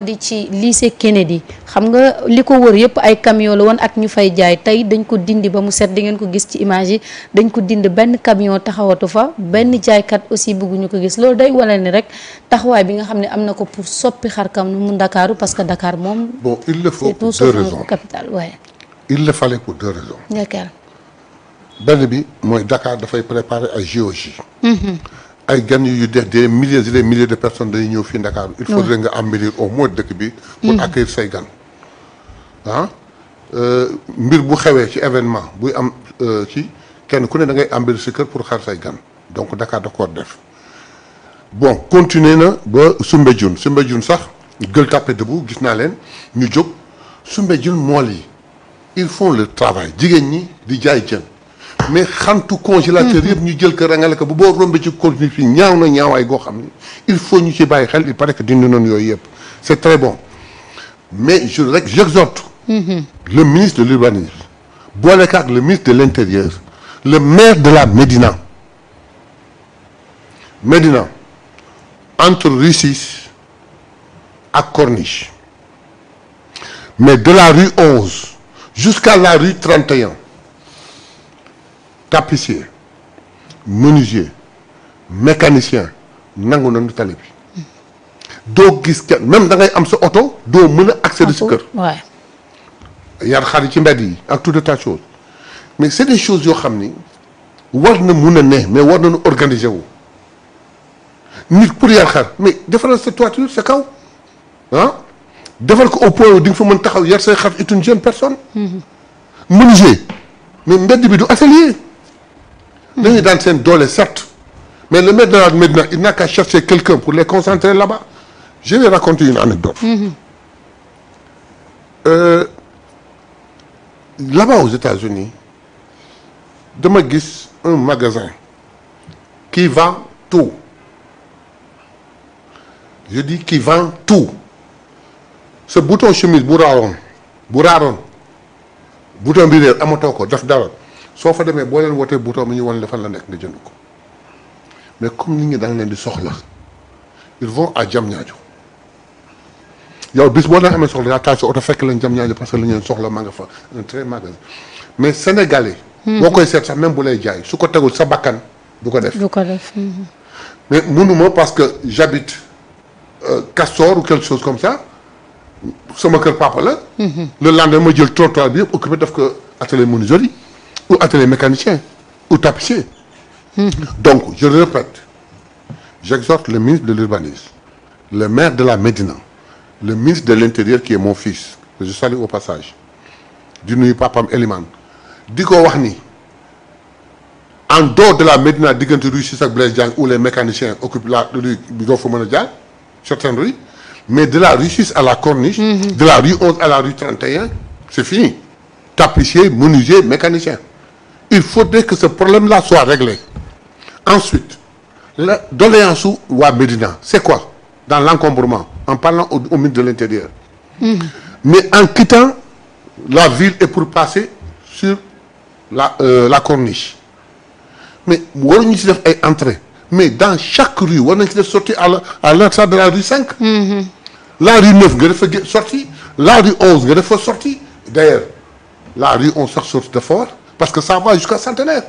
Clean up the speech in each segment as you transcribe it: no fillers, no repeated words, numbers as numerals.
di ci lycée Kennedy xam nga li ko wër yëpp ay camion la woon ak ñu fay jaay tey dañ ko dindi ba mu set di ngeen ko gis ci image yi dañ ko dindi benn camion taxawatu fa benn jaaykat aussi bëgguñu ko gis loolu day wala ni rek taxawaay bi nga xam ne am na ko pour soppi xarkam mu Ndakaaru parce que Dakar moom. Bon, il le faut pour deux raisons. Capitale, ouais. Il le fallait pour deux raisons. D'accord. benn bi mooy Dakar dafay préparer ay JOJ. ay gan yu def des milliers et des milliers de personnes dañuy ñëw fii Dakar. il faudrait nga embellir au moins dëkk bi. pour accueillir say gan. ah mbir bu xewee ci événement buy am ci kenn ku ne da ngay embellir sa kër pour xaar say gan donc Dakar da ko def. bon continuer na ba Soumbédioune sax Gueule Tapée Debout gis naa leen ñu jóg Soumbédioune mool yi ils font le travail jigéen ñi di jaay jën. mais xantu congélateur yëpp ñu jël ko rangale ko bu boo rombee ci continue fi ñaaw na ñaawaay goo xam ni il faut ñu ci bàyyi xel il paraît que dindi noonu yooyu yëpp c'est très bon mais j'exhorte le ministre de l'urbanisme boole ko ak le ministre de l'intérieur le maire de la Médina entre rue 6 ak Corniche mais de la rue 11 jusqu'à la rue 31 tapissier menuisier mécanicien nangu nañu tali bi doo gis kenn même da ngay am sa oto doo mën a accéder si kër. yar xar yi ci mbedd yi ak tout de tas choses mais c'est des choses yoo xam ni war na mun a ne mais war nañu organiser wu nit pour yar xar mais defaral sa toiture sa kaw ah defal ko au point où di nga fa mën taxaw yar say xar est une jeune personne. menuisier mais mbedd bi du atelier. dañuy daan seen doole certes mais le maire de la Médina il n'a qu'à chercher quelqu'un pour les concentrer là-bas je vais raconter une anecdote là-bas aux États-Unis dama gis un magasin qui vend tout je dis qui vend tout ce bouton chemise bu raaroon bouton bi réer amatoo ko def dara soo fa demee boo leen wootee bouton bi ñu wan la fan la nekk nga jënd ko mais comme nit ñi da nga leen di soxla ils vont à Diamniadio yow bis boo leen amee soxla yaa taal sa oto fekk leen Diamniadio parce que li ngeen soxla maa nga fa un très magasin mais sénégalais. boo koy seet sax même bu lay jaay su ko tegul sa bakkan du ko def. mais mënuma parce que j'habite Castor ou quelque chose comme ça sama kër papa la. le lendemain ma jël trottoir bi yëpp occupé def ko atelier menuiserie ou atelier mécanicien ou tapissier. Donc je le répète j'exhorte le ministre de l'urbanisme le maire de la Médina le ministre de l'intérieur qui est mon fils que je salue au passage di nuyu papam Elimane di ko wax ni en dehors de la Médina diggante rue 6 ak Blaise Diagne où les mécaniciens occupent la rue bi doo fa mën a jaar certaines rues mais de la rue 6 à la Corniche. de la rue 11 à la rue 31 c'est fini tapissier menuisier mécanicien il faudrait que ce problème-là soit réglé. Ensuite, la doléance su waa Médina c'est quoi dans l'encombrement en parlant au ministre de l'Intérieur. Mais en quittant la ville et pour passer sur la Corniche mais waruñu ci def ay entrées mais dans chaque rue war nañ ci def sortie à l'instar de la rue 5. la rue 9 nga def fa sortie la rue 11 nga def fa sortie d'ailleurs la rue 11 sax sortie dafa war parce que ça va jusqu'à Centenaire.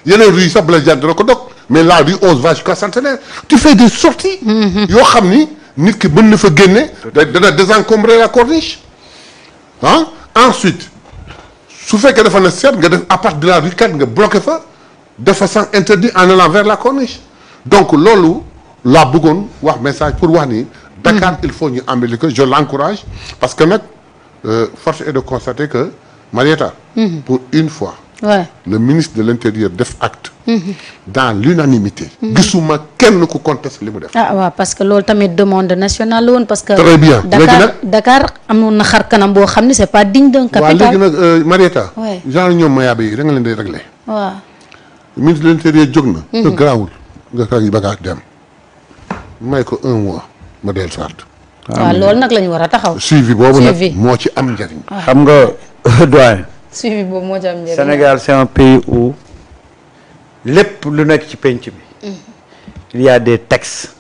yeneen rue yi sax Blaise Diagne dana ko dog mais la rue 11 va jusqu'à Centenaire tu fais des sorties yoo xam ni nit ki mën na fa génne dana désencombrer la corniche ah ensuite su fekkee dafa na seet nga def à partir de la rue 4 nga bloqué fa def fa sens interdit en allant vers la corniche donc loolu laa bëggoon wax message pour wax ni Dakar il faut ñu embellir que je l'encourage parce que nag force est de constater que Marieta pour une fois le ministre de l'Intérieur def acte dans l'unanimité gisuma kenn ku conteste li mu def waaw parce que loolu tamit demande nationale la woon parce que très bien Dakar amoon na xar kanam boo xam ne c'est pas digne d'un capital waaw léegi nag Marieta genre ñoom Mayaba yi da nga leen di régler waaw ministre de l'Intérieur jóg na te garaawul nga kay bagage dem may ko 1 mois ma dellu soit waaw loolu nag la ñu war a taxaw suivi boobu nag moo ci am njëriñ xam nga doyen suivi boobu moo ci am njëriñ Sénégal c'est un pays où lépp lu nekk ci penc bi il y a des textes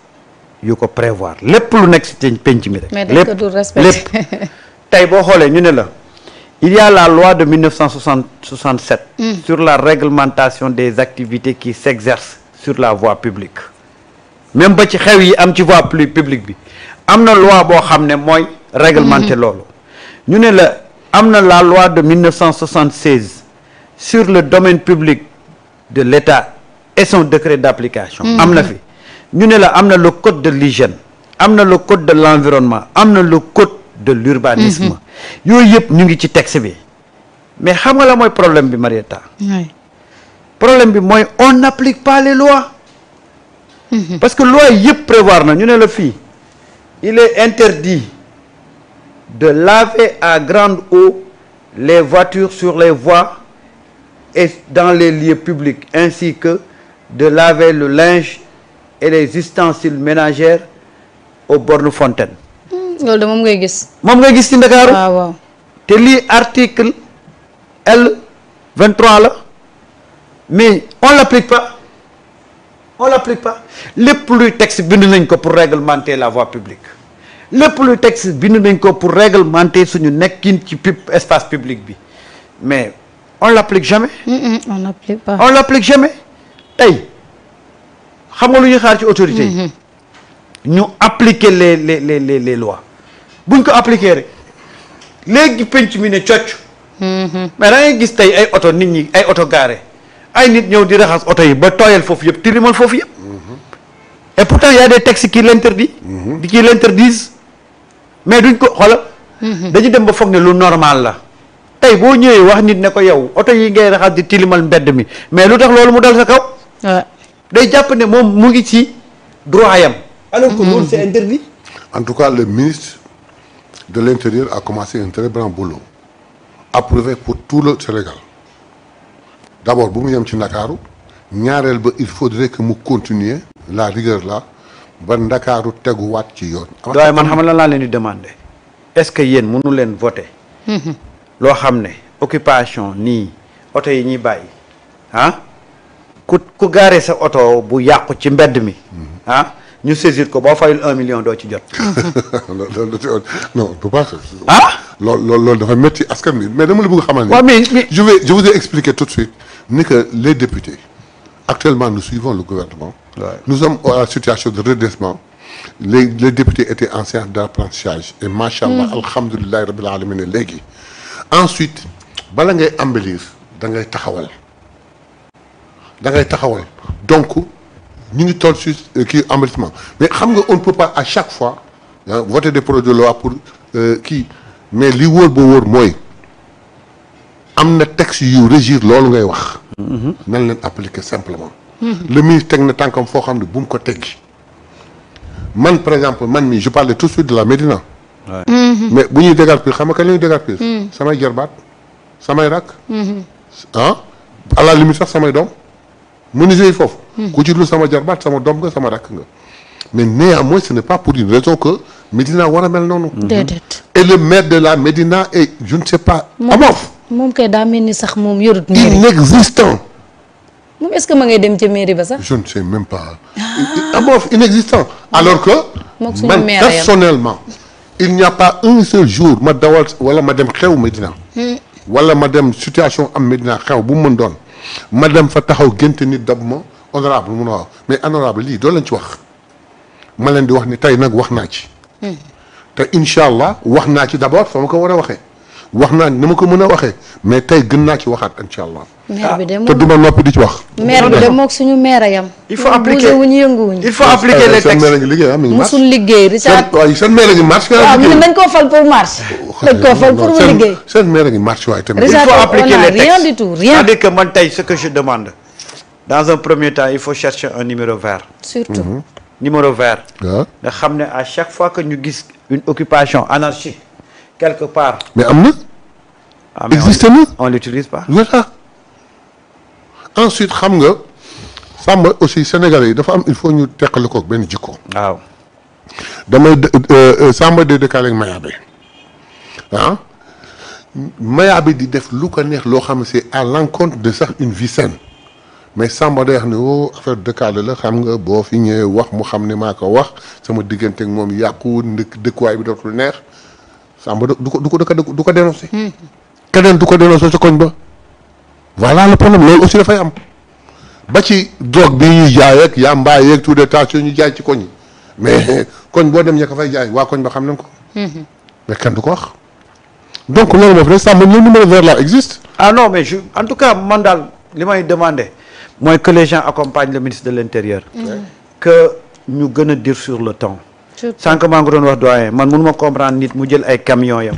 yu ko prévoir lépp lu nekk ci penc mi rek. mais dañ ko dul respecté lépp tey boo xoolee ñu ne la il y a la loi de 1967 sur la réglementation des activités qui s'exercent sur la voie publique même ba ci xew yi am ci voie publique bi am na loi boo xam ne mooy réglementer loolu ñu ne la am na la loi de 1976 sur le domaine public de l'État et son décret d'application am na fi ñu ne la am na le code de l'hygiène am na le code de l'environnement am na le code de l'urbanisme yooyu yëpp ñu ngi ci texte bi mais xam nga la mooy problème bi Marieta problème bi mooy on n'applique pas les lois parce que loi yëpp prévoir na ñu ne la fii il est interdit de laver à grande eau les voitures sur les voies et dans les lieux publics ainsi que de laver le linge et les ustensiles ménagères aux bornes fontaines. loolu de moom ngay gis. moom ngay gis ci Ndakaaru. waaw waaw. te lii article L 23 la mais on l'applique pas lépp luy texte bind nañ ko pour réglementer la voie publique lépp luy texte bind nañ ko pour réglementer suñu nekkin ci espace public bi mais on l'applique jamais. on n'applique pas. on l'applique jamais tey xam nga lu ñuy xaar ci autorité yi. ñu appliquer les lois buñ ko appliquer rek léegi penc mi ne cocc. mais da ngay gis tey ay oto nit ñi ay oto garé ay nit ñëw di raxas oto yi ba tooyal foofu yëpp tilimal foofu yëpp. et pourtant y a des textes qui l'interdisent. qui l'interdisent mais duñ ko xoolal. dañu dem ba foog ne lu normal la. tey boo ñëwee wax nit ne ko yow oto yi ngay raxas di tilimal mbedd mi mais lu tax loolu mu dal sa kaw. day jàpp ne moom mu ngi ci droit yam. alors que loolu c'est interdit. En tout cas, le ministre de l'Intérieur a commencé un très grand boulot, approuvé pour tout le Sénégal. D'abord, bu mu yem ci Ndakaaru ñaareel ba il faudrait que mu continuer la rigueur là ba Ndakaaru teguwaat ci yoon. waaye man xam la laa leen di demander est-ce que yéen mënu leen voter loo xam ne occupation nii oto yi ñuy bàyyi ku gaare sa oto bu yàqu ci mbedd mi ñu saisir ko boo fayul 1 million doo ci jot. non peut pas. loolu dafa métti askan bi mais dama la bëgg xamal waaw mais je vous ai expliqué tout de suite ni que les députés actuellement nous suivons le gouvernement. Nous sommes à la situation de redressement. Les députés étaient en séance d'apprentissage et machallah alhamdulillahi rabbil alamin léegi. Ensuite bala ngay embellir da ngay taxawal donc ñu ngi toll sur kii embellissement mais xam nga on ne peut pas à chaque fois voter des projets de loi pour kii mais li wóor ba wóor mooy am na texte yu régir loolu ngay wax. nan leen appliquer simplement. le ministre teg na tànkam foo xam ne bu mu ko teggi man par exemple man mii je parlais tout de suite de la Médina. mais bu ñuy déguerpir xam nga kañ la ñuy déguerpir. samay jarbaat samay rak. à la limite sax samay doom. menuisier yi foofu. ku ci lu sama jarbaat sama doom nga sama rakk nga. mais néanmoins ce n'est pas pour une raison que Médina war a mel noonu. déedéet. et le maire de la Médina est je ne sais pas. amoof moom kay daa mel ni sax moom yorut mairie. inexistant. moom est-ce que ma ngay dem ca mairie ba sax. je ne sais même pas. amoof inexistant. alors que. man personnellement. il n'y a pas un seul jour ma dawal wala ma dem xew Médina. wala ma dem situation am Médina xew bu mu mën doon. ma dem fa taxaw génte nit dab ma honorable mun a waaw mais honorable lii doo leen ci wax ma leen di wax ni tey nag wax naa ci te incha allah wax naa ci d'abord fa ma ko war a waxee wax naa ni ma ko mën a waxee mais tey gën naa ci waxaat incha allah maire bi de te duma noppi di ci wax maire bi de mook suñu maire yam il faut appliquer wuñu yënguwuñu il faut appliquer les seen textes. maire ngi liggéey mi ngi marche musul liggéey Richard waaye seen maire ngi marche waaw ñun dañ koo fal pour marche dañ koo fal pour mu liggéey seen maire ngi marche waaye tamit Il faut appliquer on a les textes. rien du tout rien C'est-à-dire que man tey ce que je demande dans un premier temps il faut chercher un numéro vert. surtout numéro vert. waaw nga xam ne à chaque fois que ñu gis une occupation anarchique quelque part. mais am na ah mais existe na on l'utilise pas. voilà ensuite xam nga Samba aussi Sénégalais yi dafa am il faut ñu teqali ko benn jikko waaw. damay Samba de décalé ak Mayabé Mayabé di def lu ko neex loo xam ne c'est à l'encontre de sax une vie saine mais Samba day wax ne woo affaire dëkkaale la xam nga boo fi ñëwee wax mu xam ne maa ko wax sama diggante ak moom yàqu dëkkuwaay bi dootul neex Samba du ko dénoncé. keneen du ko dénoncé ca koñ ba. voilà le problème loolu aussi dafay am ba ci drogue bi ñuy jaay ak yamba yeeg tout des tas ñu jaay ci koñ yi mais koñ boo dem ña ko fay jaay waa koñ ba xam nañ ko. mais kenn du ko wax. donc loolu moo fi ne Samba le numéro vert là existe. ah non mais en tout cas man daal li may demandé mooy que les gens accompagnent le ministre de l'Intérieur. que ñu gën a dire sur le temps. sànq maa ngi doon wax doyen man mënuma comprendre nit mu jël ay camions yam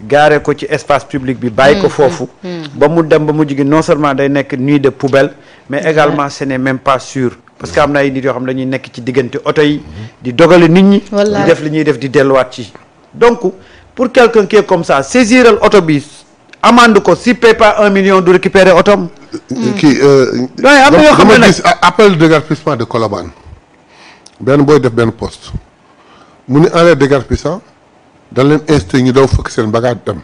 gaare ko ci espace public bi bàyyi ko foofu. ba mu dem ba mu jigi non seulement day nekk nuit de poubelle mais également ce n'est même pas sûr. parce que am na ay nit yoo xam ne dañuy nekk ci diggante oto yi di dogale nit ñi. di def li ñuy def di delluwaat ci. donc pour quelqu'un qui est comme ça saisiral oto bi amende ko si paie pas 1 million du récupérer otom. kii. am na yoo xam ne nag appel de déguerpissement de Colobane benn booy def benn poste mu ni en déguerpissant dañ leen incité ñu daw fëkk seen bagage dem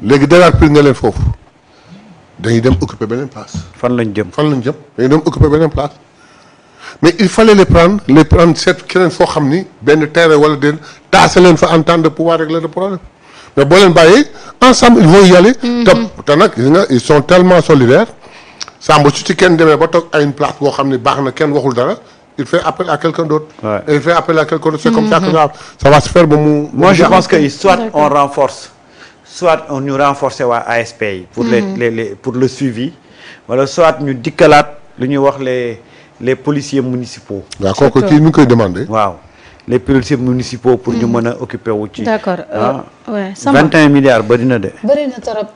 léegi déguerpir nga leen foofu dañuy dem occuper beneen place. fan lañ jëm dañuy dem occuper beneen place mais il fallait les prendre seet keneen foo xam ni benn terrain wala den taase leen fa en temps de pouvoir régler le problème mais boo leen bàyyee ensemble ils vont y aller. te nag gis nga ils sont tellement solidaires Samba su ci kenn demee ba toog à une place boo xam ne baax na kenn waxul dara il fait appel à quelqu'un d'autre. Et il fait appel à quelqu'un d'autre c'est comme ça que ça va se faire ba mu. moi je pense que soit on renforce soit on ñu renforcer waa ASP yi. pour pour le suivi wala soit ñu dikkalaat lu ñuy wax les policiers municipaux. waaw kooku kii ñu ngi koy demandé. waaw les policiers municipaux pour ñu mën a occuper wu ci. d'accord. 21 milliards bëri na de. bëri na trop.